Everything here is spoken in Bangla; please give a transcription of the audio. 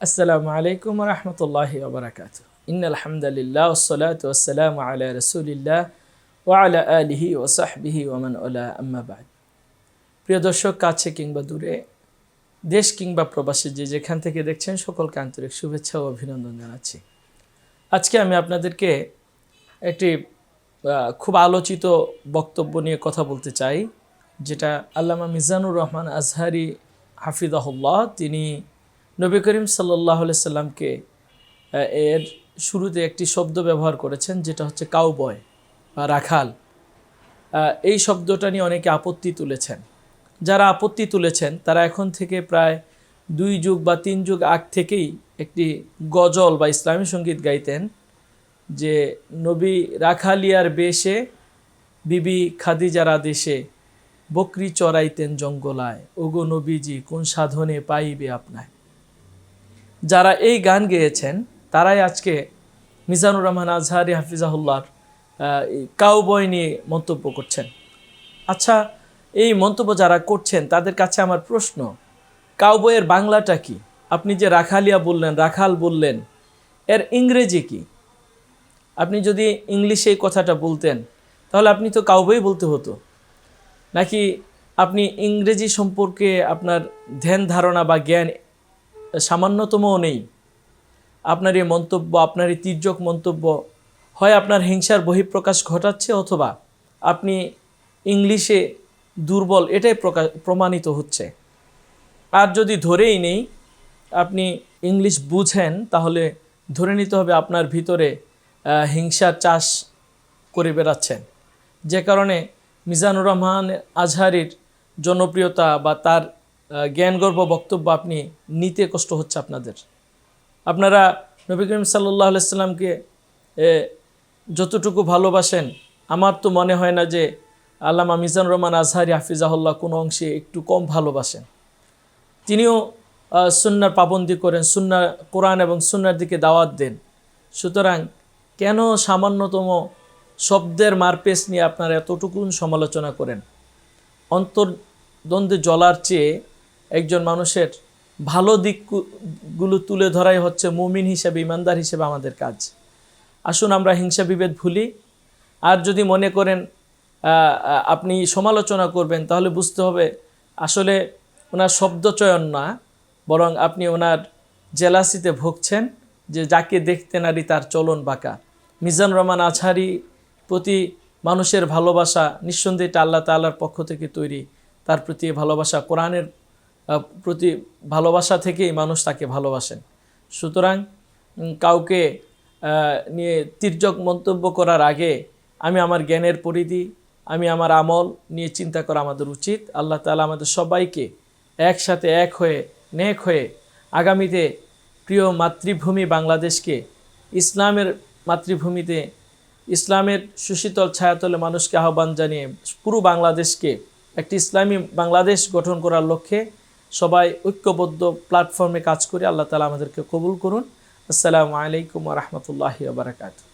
আসসালামু আলাইকুম ওয়া রাহমাতুল্লাহি ওয়া বারাকাতুহু। ইন্নাল হামদালিল্লাহ ওয়াসসালাতু ওয়াসসালামু আলা রাসূলিল্লাহ ওয়া আলা আলিহি ওয়া সাহবিহি ওয়া মান ওয়ালা, আম্মা বা'দ। প্রিয় দর্শক, কাছে কিংবা দূরে, দেশ কিংবা প্রবাসী যে যেখান থেকে দেখছেন, সকলকে আন্তরিক শুভেচ্ছা ও অভিনন্দন জানাচ্ছি। আজকে আমি আপনাদেরকে একটি খুব আলোচিত বক্তব্য নিয়ে কথা বলতে চাই, যেটা আল্লামা মিজানুর রহমান আজহারি হাফিজাহুল্লাহ তিনি নবী করিম সাল্লাল্লাহু আলাইহি সাল্লামকে এর শুরুতে একটি শব্দ ব্যবহার করেছেন, যেটা হচ্ছে কাউবয় বা রাখাল। এই শব্দটা নিয়ে অনেকে আপত্তি তুলেছেন। যারা আপত্তি তুলেছেন তারা এখন থেকে প্রায় 2 যুগ বা 3 যুগ আগ থেকেই একটি গজল বা ইসলামী সঙ্গীত গাইতেন, যে নবী রাখালিয়ার বেশে বিবি খাদিজার আদেশে বকরি চড়াইতেন জঙ্গলায়, ওগো নবীজি কোন সাধনে পাইবে আপনায়। যারা এই গান গেয়েছেন তারাই আজকে মিজানুর রহমান আজহারি হাফিজাহুল্লাহর কাউবয় নিয়ে মন্তব্য করছেন। আচ্ছা, এই মন্তব্য যারা করছেন তাদের কাছে আমার প্রশ্ন, কাউবয়ের বাংলাটা কি? আপনি যে রাখালিয়া বললেন, রাখাল বললেন, এর ইংরেজি কি? আপনি যদি ইংলিশে এই কথাটা বলতেন তাহলে আপনি তো কাউবয় বলতে হতো, নাকি আপনি ইংরেজি সম্পর্কে আপনার ধ্যান ধারণা বা জ্ঞান সামান্যতমও নেই? আপনার এই মন্তব্য, আপনার এই তির্যক মন্তব্য হয় আপনার হিংসার বহিঃপ্রকাশ ঘটাচ্ছে, অথবা আপনি ইংলিশে দুর্বল, এটাই প্রমাণিত হচ্ছে। আর যদি ধরেই নেই আপনি ইংলিশ বুঝেন, তাহলে ধরে নিতে হবে আপনার ভিতরে হিংসার চাষ করে বেড়াচ্ছেন, যে কারণে মিজানুর রহমান আজহারির জনপ্রিয়তা বা তার জ্ঞানগর্ভ বক্তব্য আপনি নিতে কষ্ট হচ্ছে আপনাদের। আপনারা নবী করিম সাল্লাল্লাহু আলাইহি সাল্লামকে যতটুকু ভালোবাসেন, আমার তো মনে হয় না যে আল্লামা মিজানুর রহমান আজহারি হাফিজাহুল্লাহ কোনো অংশে একটু কম ভালোবাসেন। তিনিও সুন্নাহর পাবন্দি করেন, সুন্নাহ, কোরআন এবং সুন্নাহর দিকে দাওয়াত দেন। সুতরাং কেন সামান্যতম শব্দের মারপেচ নিয়ে আপনারা এতটুকু সমালোচনা করেন? অন্তর্দ্বন্দ্বে জ্বলার চেয়ে একজন মানুষের ভালো দিকগুলো তুলে ধরাই হচ্ছে মুমিন হিসেবে, ইমানদার হিসেবে আমাদের কাজ। আসুন আমরা হিংসা বিভেদ ভুলি। আর যদি মনে করেন আপনি সমালোচনা করবেন, তাহলে বুঝতে হবে আসলে ওনার শব্দচয়ন না, বরং আপনি ওনার জেলাসিতে ভুগছেন, যে যাকে দেখতে নারী তার চলন বাঁকা। মিজানুর রহমান আজহারি প্রতি মানুষের ভালোবাসা নিঃসন্দেহে এটা আল্লাহ তাআলার পক্ষ থেকে তৈরি। তার প্রতি ভালোবাসা, কোরআনের প্রতি ভালোবাসা থেকেই মানুষ তাকে ভালোবাসেন। সুতরাং কাউকে নিয়ে তির্যক মন্তব্য করার আগে আমি আমার জ্ঞানের পরিধি, আমি আমার আমল নিয়ে চিন্তা করা আমাদের উচিত। আল্লাহ তাআলা আমাদের সবাইকে একসাথে এক হয়ে, নেক হয়ে আগামীতে প্রিয় মাতৃভূমি বাংলাদেশকে ইসলামের মাতৃভূমিতে, ইসলামের সুশীতল ছায়াতলে মানুষকে আহ্বান জানিয়ে পুরো বাংলাদেশকে একটি ইসলামী বাংলাদেশ গঠন করার লক্ষ্যে সবাই ঐক্যবদ্ধ প্ল্যাটফর্মে কাজ করে। আল্লাহ তাআলা আমাদেরকে কবুল করুন। আসসালামু আলাইকুম ওয়া রাহমাতুল্লাহি ওয়া বারাকাতুহু।